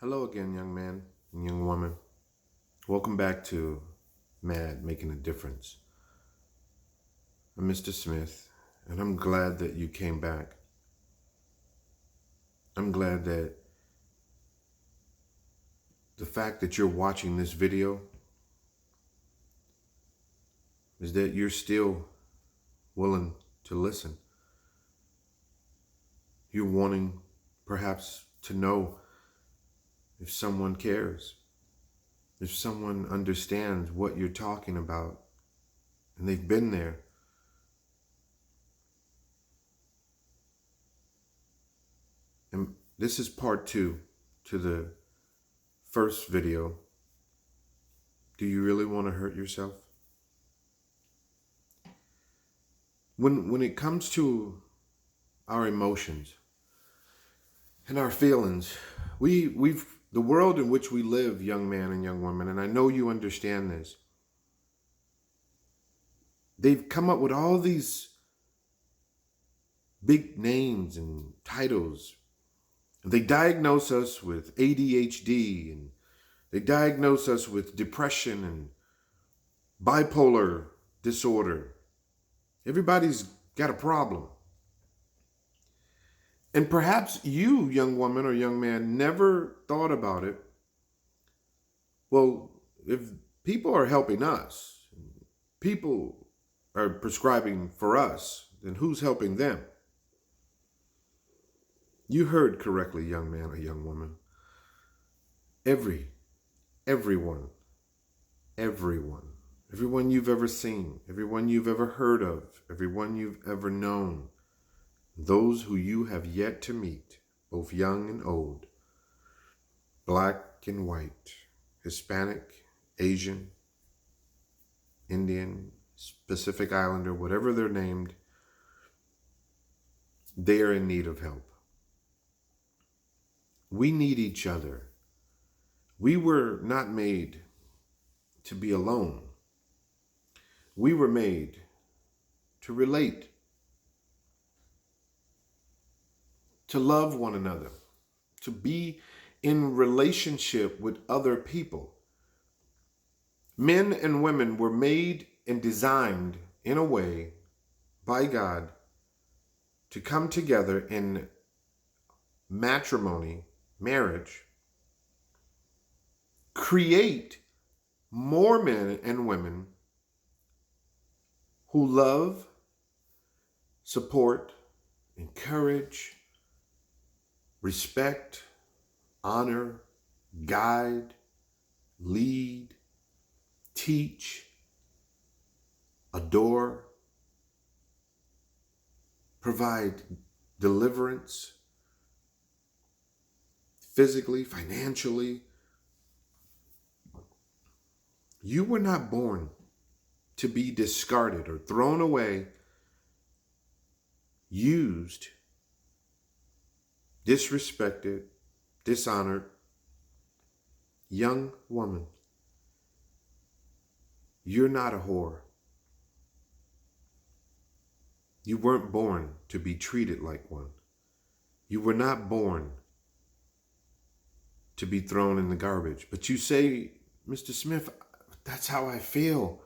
Hello again, young man and young woman. Welcome back to Mad Making a Difference. I'm Mr. Smith, and I'm glad that you came back. I'm glad that the fact that you're watching this video is that you're still willing to listen. You're wanting perhaps to know if someone cares, if someone understands what you're talking about, and they've been there. And this is part 2 to the first video. Do you really want to hurt yourself? When it comes to our emotions and our feelings, we've the world in which we live, young man and young woman, and I know you understand this. They've come up with all these big names and titles. They diagnose us with ADHD, and they diagnose us with depression and bipolar disorder. Everybody's got a problem. And perhaps you, young woman or young man, never thought about it. Well, if people are helping us, people are prescribing for us, then who's helping them? You heard correctly, young man or young woman. Everyone, everyone you've ever seen, everyone you've ever heard of, everyone you've ever known, those who you have yet to meet, both young and old, black and white, Hispanic, Asian, Indian, Pacific Islander, whatever they're named, they are in need of help. We need each other. We were not made to be alone. We were made to relate, to love one another, to be in relationship with other people. Men and women were made and designed in a way by God to come together in matrimony, marriage, create more men and women who love, support, encourage, respect, honor, guide, lead, teach, adore, provide deliverance, physically, financially. You were not born to be discarded or thrown away, used, disrespected, dishonored. Young woman, you're not a whore. You weren't born to be treated like one. You were not born to be thrown in the garbage. But you say, Mr. Smith, that's how I feel.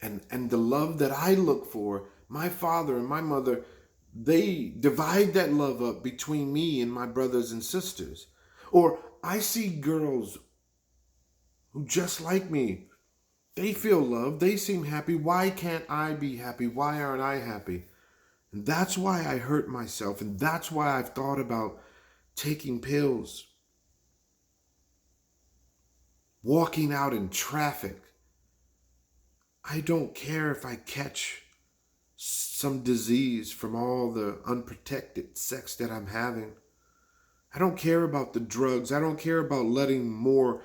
And the love that I look for, my father and my mother, they divide that love up between me and my brothers and sisters. Or I see girls who just like me. They feel love. They seem happy. Why can't I be happy? Why aren't I happy? And that's why I hurt myself. And that's why I've thought about taking pills, walking out in traffic. I don't care if I catch some disease from all the unprotected sex that I'm having. I don't care about the drugs. I don't care about letting more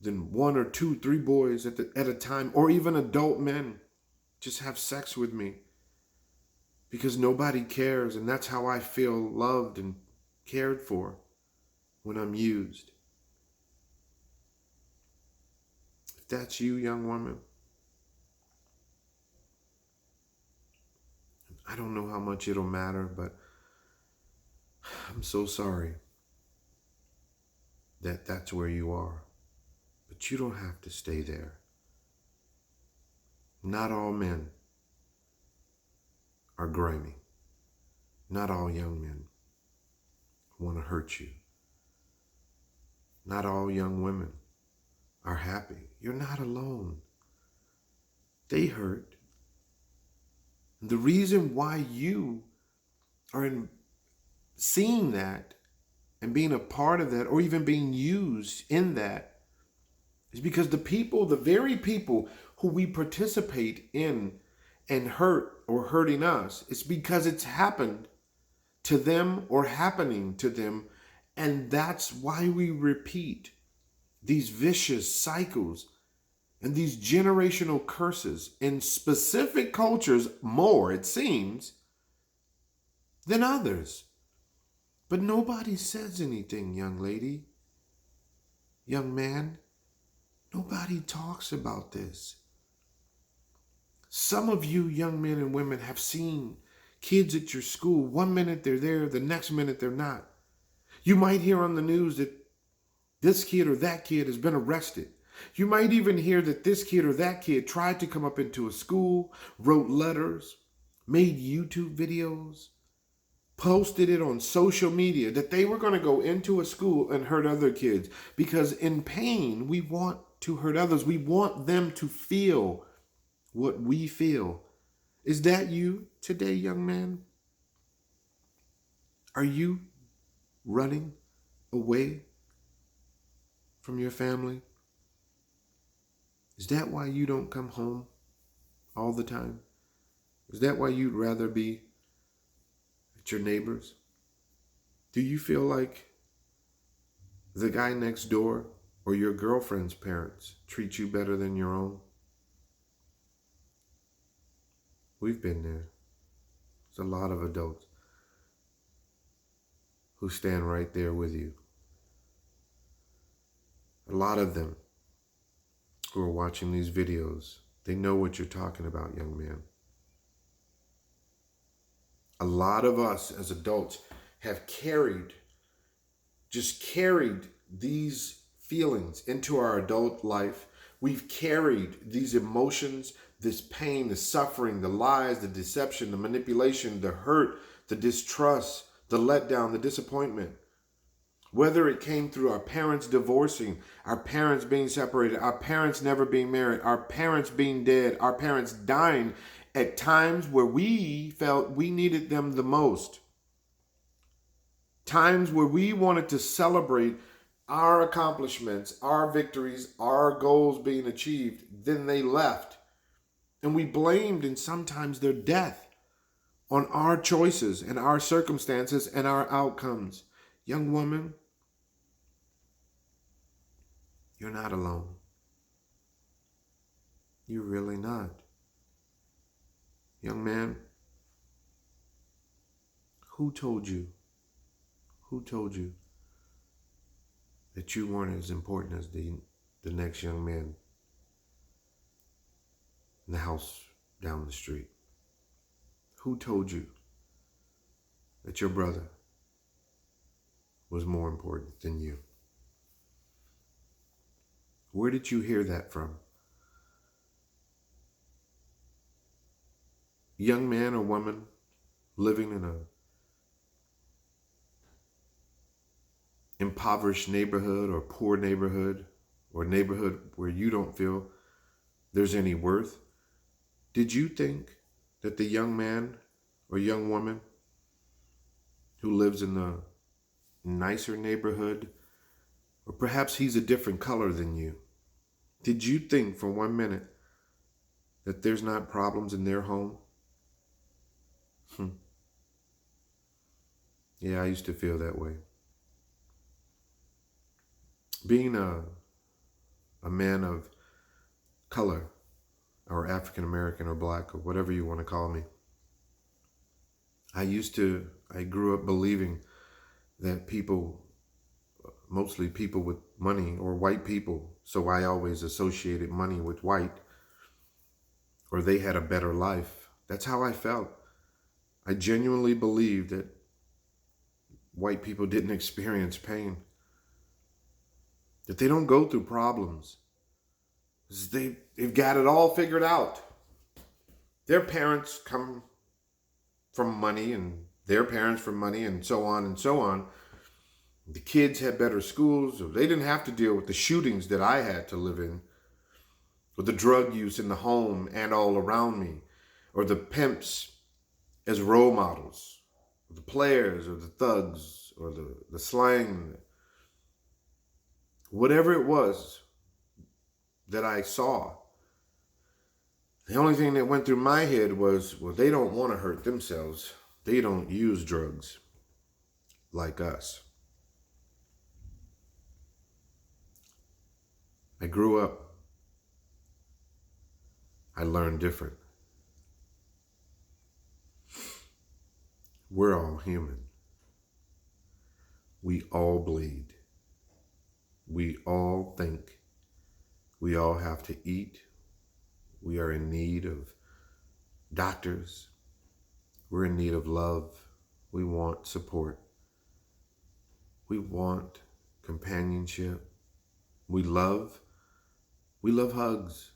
than 1 or 2, 3 boys at a time, or even adult men, just have sex with me. Because nobody cares, and that's how I feel loved and cared for when I'm used. If that's you, young woman, I don't know how much it'll matter, but I'm so sorry that that's where you are. But you don't have to stay there. Not all men are grimy. Not all young men want to hurt you. Not all young women are happy. You're not alone. They hurt. And the reason why you are seeing that and being a part of that, or even being used in that, is because the very people who we participate in and hurt or hurting us, it's because it's happened to them or happening to them. And that's why we repeat these vicious cycles and these generational curses in specific cultures more, it seems, than others. But nobody says anything, young lady, young man. Nobody talks about this. Some of you young men and women have seen kids at your school. 1 minute they're there, the next minute they're not. You might hear on the news that this kid or that kid has been arrested. You might even hear that this kid or that kid tried to come up into a school, wrote letters, made YouTube videos, posted it on social media that they were going to go into a school and hurt other kids. Because in pain, we want to hurt others. We want them to feel what we feel. Is that you today, young man? Are you running away from your family? Is that why you don't come home all the time? Is that why you'd rather be at your neighbor's? Do you feel like the guy next door or your girlfriend's parents treat you better than your own? We've been there. There's a lot of adults who stand right there with you. A lot of them who are watching these videos, they know what you're talking about, young man. A lot of us as adults have carried these feelings into our adult life. We've carried these emotions, this pain, the suffering, the lies, the deception, the manipulation, the hurt, the distrust, the letdown, the disappointment. Whether it came through our parents divorcing, our parents being separated, our parents never being married, our parents being dead, our parents dying at times where we felt we needed them the most. Times where we wanted to celebrate our accomplishments, our victories, our goals being achieved. Then they left. And we blamed, and sometimes their death, on our choices and our circumstances and our outcomes. Young woman, you're not alone. You're really not. Young man, who told you that you weren't as important as the next young man in the house down the street? Who told you that your brother was more important than you? Where did you hear that from? Young man or woman living in a impoverished neighborhood or poor neighborhood or neighborhood where you don't feel there's any worth. Did you think that the young man or young woman who lives in the nicer neighborhood, or perhaps he's a different color than you, did you think for 1 minute that there's not problems in their home? Yeah, I used to feel that way. Being a man of color, or African American or black, or whatever you want to call me, I grew up believing that people, mostly people with money or white people, so I always associated money with white, or they had a better life. That's how I felt. I genuinely believed that white people didn't experience pain, that they don't go through problems. They've got it all figured out. Their parents come from money and their parents from money and so on and so on. The kids had better schools. So they didn't have to deal with the shootings that I had to live in, or the drug use in the home and all around me, or the pimps as role models, or the players or the thugs or the slang. Whatever it was that I saw, the only thing that went through my head was, well, they don't want to hurt themselves. They don't use drugs like us. I grew up. I learned different. We're all human. We all bleed. We all think. We all have to eat. We are in need of doctors. We're in need of love. We want support. We want companionship. We love hugs.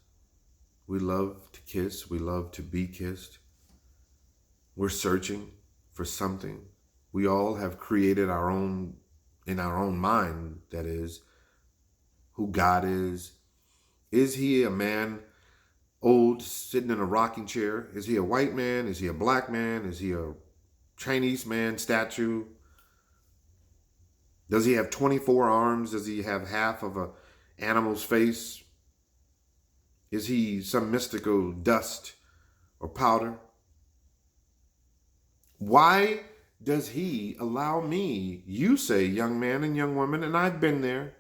We love to kiss. We love to be kissed. We're searching for something. We all have created our own, in our own mind, that is, who God is. Is he a man old sitting in a rocking chair? Is he a white man? Is he a black man? Is he a Chinese man statue? Does he have 24 arms? Does he have half of an animal's face? Is he some mystical dust or powder? Why does he allow me, you say, young man and young woman, and I've been there.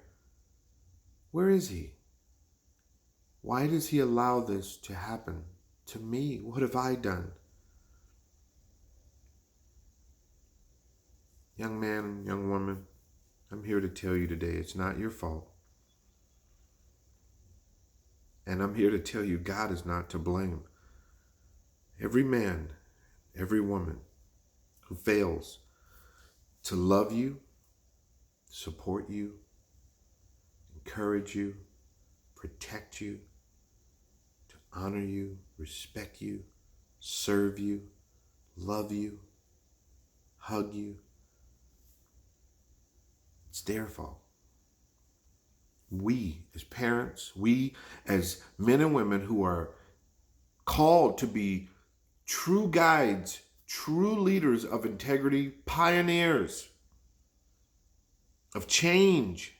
Where is he? Why does he allow this to happen to me? What have I done? Young man and young woman, I'm here to tell you today it's not your fault. And I'm here to tell you God is not to blame. Every man, every woman who fails to love you, support you, encourage you, protect you, to honor you, respect you, serve you, love you, hug you, it's their fault. We as parents, we as men and women who are called to be true guides, true leaders of integrity, pioneers of change.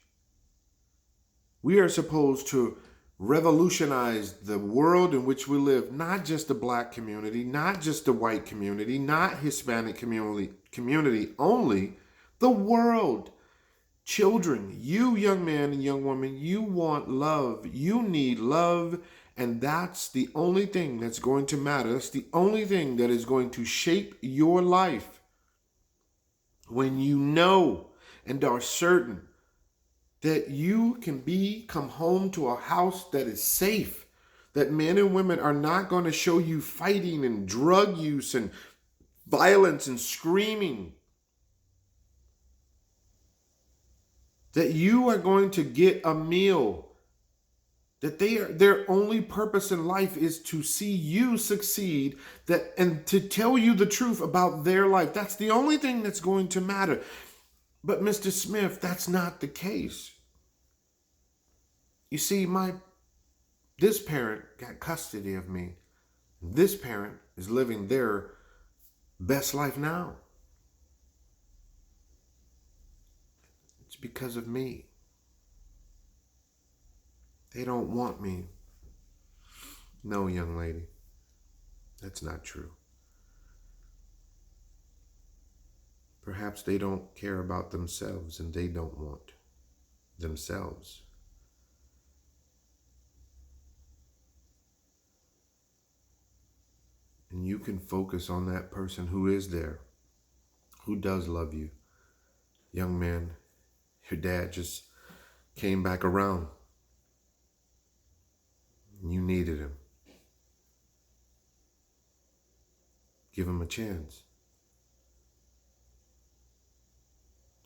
We are supposed to revolutionize the world in which we live, not just the black community, not just the white community, not Hispanic community only, the world. Children, you young man and young woman, you want love. You need love. And that's the only thing that's going to matter. That's the only thing that is going to shape your life. When you know and are certain that you can come home to a house that is safe, that men and women are not going to show you fighting and drug use and violence and screaming, that you are going to get a meal, that their only purpose in life is to see you succeed, and to tell you the truth about their life. That's the only thing that's going to matter. But Mr. Smith, that's not the case. You see, this parent got custody of me. This parent is living their best life now. It's because of me. They don't want me. No, young lady, that's not true. Perhaps they don't care about themselves and they don't want themselves. And you can focus on that person who is there, who does love you. Young man, your dad just came back around. You needed him. Give him a chance.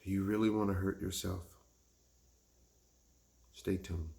Do you really want to hurt yourself? Stay tuned.